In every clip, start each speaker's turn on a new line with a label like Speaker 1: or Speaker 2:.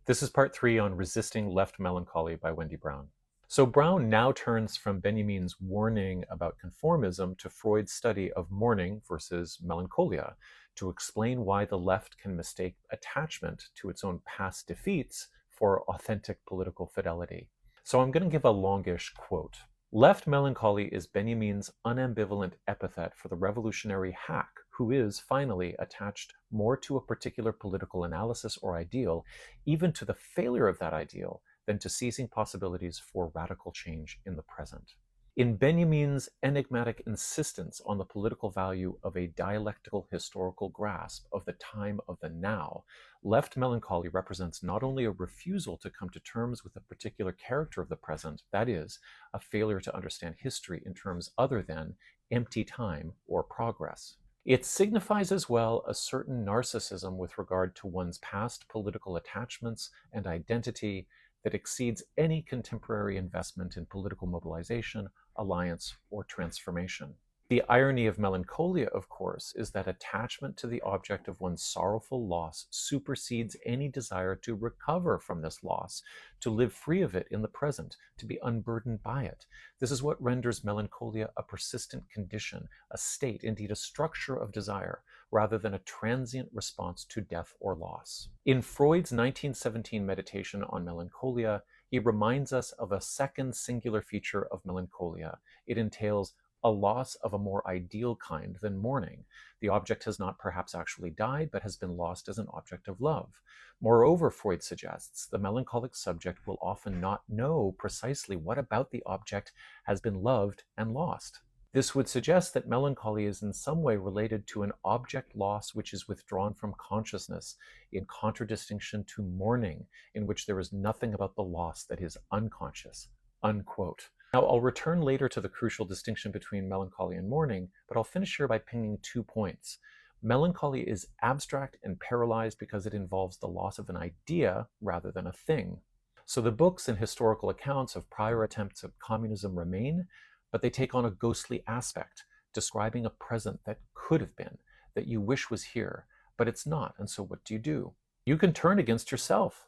Speaker 1: This is part 3 on Resisting Left Melancholy by Wendy Brown. So Brown now turns from Benjamin's warning about conformism to Freud's study of mourning versus melancholia to explain why the left can mistake attachment to its own past defeats for authentic political fidelity. So I'm going to give a longish quote. Left melancholy is Benjamin's unambivalent epithet for the revolutionary hack who is, finally, attached more to a particular political analysis or ideal, even to the failure of that ideal, than to seizing possibilities for radical change in the present. In Benjamin's enigmatic insistence on the political value of a dialectical historical grasp of the time of the now, left melancholy represents not only a refusal to come to terms with a particular character of the present, that is, a failure to understand history in terms other than empty time or progress. It signifies as well a certain narcissism with regard to one's past political attachments and identity that exceeds any contemporary investment in political mobilization, alliance, or transformation. The irony of melancholia, of course, is that attachment to the object of one's sorrowful loss supersedes any desire to recover from this loss, to live free of it in the present, to be unburdened by it. This is what renders melancholia a persistent condition, a state, indeed a structure of desire, rather than a transient response to death or loss. In Freud's 1917 meditation on melancholia, he reminds us of a second singular feature of melancholia. It entails a loss of a more ideal kind than mourning. The object has not perhaps actually died, but has been lost as an object of love. Moreover, Freud suggests, the melancholic subject will often not know precisely what about the object has been loved and lost. This would suggest that melancholy is in some way related to an object loss which is withdrawn from consciousness, in contradistinction to mourning, in which there is nothing about the loss that is unconscious." Unquote. Now, I'll return later to the crucial distinction between melancholy and mourning, but I'll finish here by pinging 2 points. Melancholy is abstract and paralyzed because it involves the loss of an idea rather than a thing. So the books and historical accounts of prior attempts at communism remain, but they take on a ghostly aspect, describing a present that could have been, that you wish was here, but it's not, and so what do? You can turn against yourself.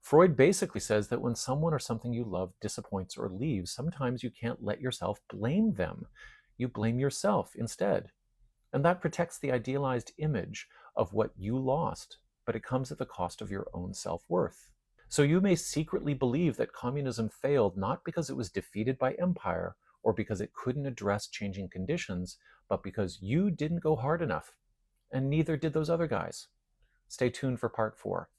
Speaker 1: Freud basically says that when someone or something you love disappoints or leaves, sometimes you can't let yourself blame them. You blame yourself instead. And that protects the idealized image of what you lost, but it comes at the cost of your own self-worth. So you may secretly believe that communism failed not because it was defeated by empire or because it couldn't address changing conditions, but because you didn't go hard enough, and neither did those other guys. Stay tuned for part 4.